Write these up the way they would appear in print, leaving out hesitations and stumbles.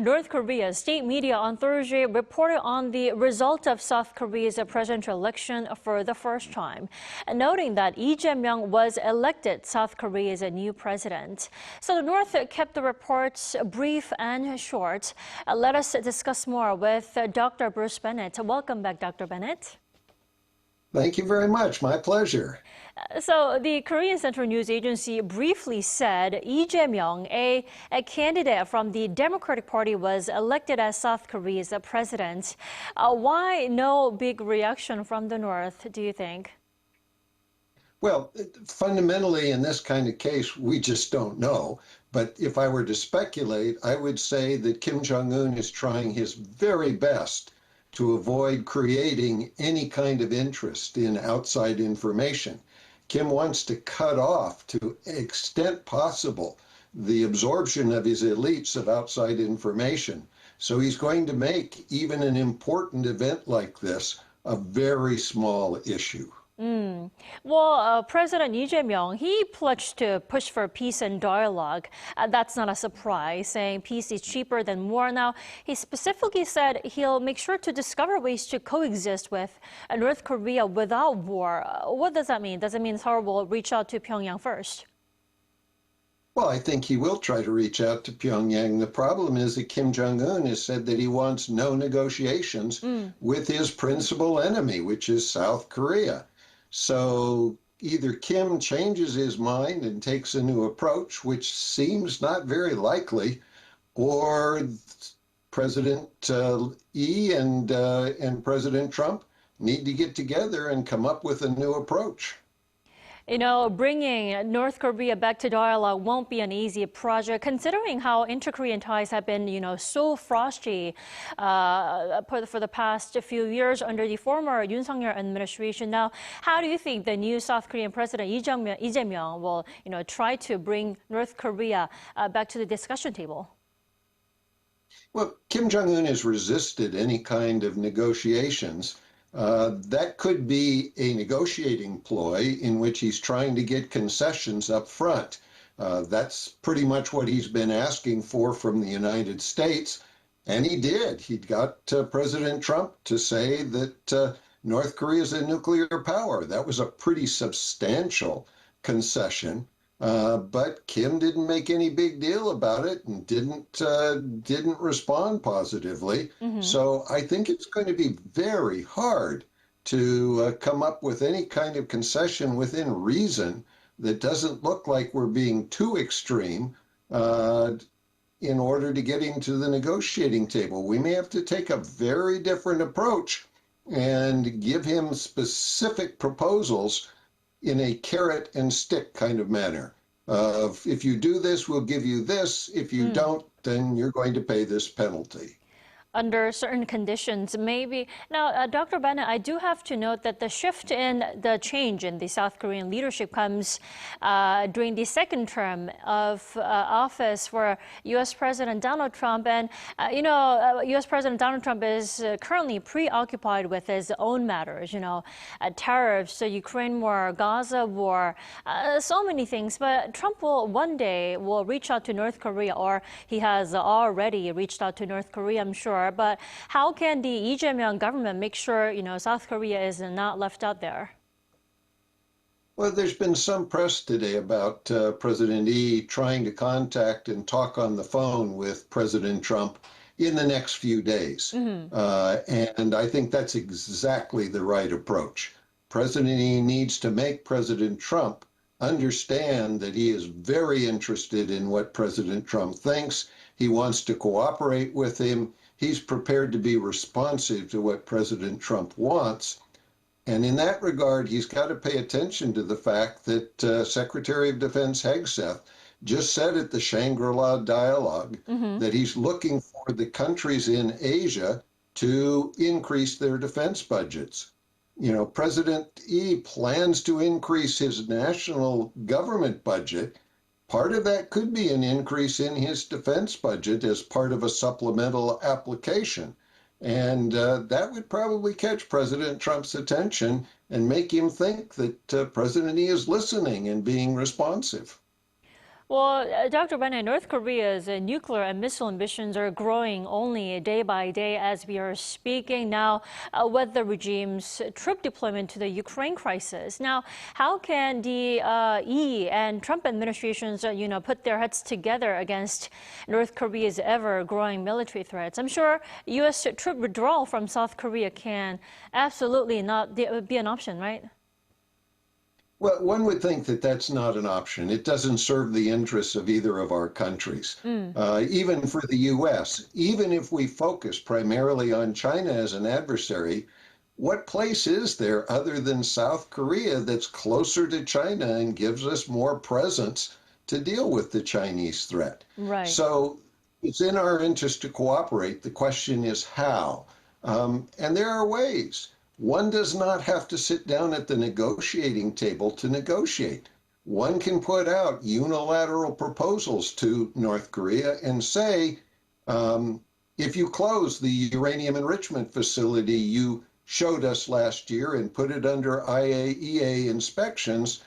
North Korea's state media on Thursday reported on the result of South Korea's presidential election for the first time, noting that Lee Jae-myung was elected South Korea's new president. So the North kept the reports brief and short. Let us discuss more with Dr. Bruce Bennett. Welcome back, Dr. Bennett. Thank you very much. My pleasure. So the Korean Central News Agency briefly said Lee Jae-myung, a candidate from the Democratic Party, was elected as South Korea's president. Why no big reaction from the North, do you think? Well, fundamentally, in this kind of case, we just don't know. But if I were to speculate, I would say that Kim Jong-un is trying his very best to avoid creating any kind of interest in outside information. Kim wants to cut off, to extent possible, the absorption of his elites of outside information. So he's going to make even an important event like this a very small issue. Well, President Lee Jae-myung, he pledged to push for peace and dialogue. That's not a surprise, saying peace is cheaper than war. Now, he specifically said he'll make sure to discover ways to coexist with North Korea without war. What does that mean? Does it mean Seoul will reach out to Pyongyang first? Well, I think he will try to reach out to Pyongyang. The problem is that Kim Jong-un has said that he wants no negotiations with his principal enemy, which is South Korea. So either Kim changes his mind and takes a new approach, which seems not very likely, or President Lee and President Trump need to get together and come up with a new approach. You know, bringing North Korea back to dialogue won't be an easy project, considering how inter-Korean ties have been, so frosty for the past few years under the former Yoon Suk-yeol administration. Now, how do you think the new South Korean president Lee Jae-myung will, try to bring North Korea back to the discussion table? Well, Kim Jong-un has resisted any kind of negotiations. That could be a negotiating ploy in which he's trying to get concessions up front. That's pretty much what he's been asking for from the United States, and he did. He got President Trump to say that North Korea is a nuclear power. That was a pretty substantial concession. But Kim didn't make any big deal about it and didn't respond positively. So I think it's going to be very hard to come up with any kind of concession within reason that doesn't look like we're being too extreme in order to get him to the negotiating table. We may have to take a very different approach and give him specific proposals in a carrot and stick kind of manner. If you do this, we'll give you this. If you don't, then you're going to pay this penalty. Under certain conditions, maybe. Now, Dr. Bennett, I do have to note that the shift in the change in the South Korean leadership comes during the second term of office for U.S. President Donald Trump. And, U.S. President Donald Trump is currently preoccupied with his own matters, tariffs, the Ukraine war, Gaza war, so many things. But Trump will one day reach out to North Korea, or he has already reached out to North Korea, I'm sure. But how can the Lee Jae-myung government make sure, South Korea is not left out there? Well, there's been some press today about President Lee trying to contact and talk on the phone with President Trump in the next few days. And I think that's exactly the right approach. President Lee needs to make President Trump understand that he is very interested in what President Trump thinks. He wants to cooperate with him. He's prepared to be responsive to what President Trump wants. And in that regard, he's got to pay attention to the fact that Secretary of Defense Hegseth just said at the Shangri-La dialogue that he's looking for the countries in Asia to increase their defense budgets. President Lee plans to increase his national government budget. Part of that could be an increase in his defense budget as part of a supplemental application. And that would probably catch President Trump's attention and make him think that President Lee is listening and being responsive. Well, Dr. Bennett, North Korea's nuclear and missile ambitions are growing only day by day as we are speaking now with the regime's troop deployment to the Ukraine crisis. Now, how can the Yi and Trump administrations, put their heads together against North Korea's ever-growing military threats? I'm sure U.S. troop withdrawal from South Korea can absolutely not be an option, right? Well, one would think that that's not an option. It doesn't serve the interests of either of our countries. Even for the U.S., even if we focus primarily on China as an adversary, what place is there other than South Korea that's closer to China and gives us more presence to deal with the Chinese threat? Right. So it's in our interest to cooperate. The question is how. And there are ways. One does not have to sit down at the negotiating table to negotiate. One can put out unilateral proposals to North Korea and say, if you close the uranium enrichment facility you showed us last year and put it under IAEA inspections,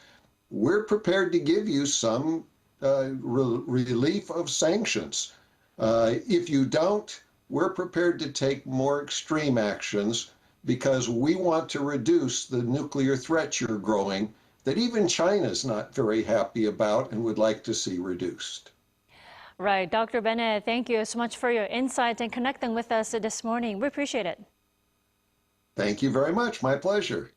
we're prepared to give you some relief of sanctions. If you don't, we're prepared to take more extreme actions because we want to reduce the nuclear threat you're growing that even China's not very happy about and would like to see reduced. Right. Dr. Bennett, thank you so much for your insights and connecting with us this morning. We appreciate it. Thank you very much. My pleasure.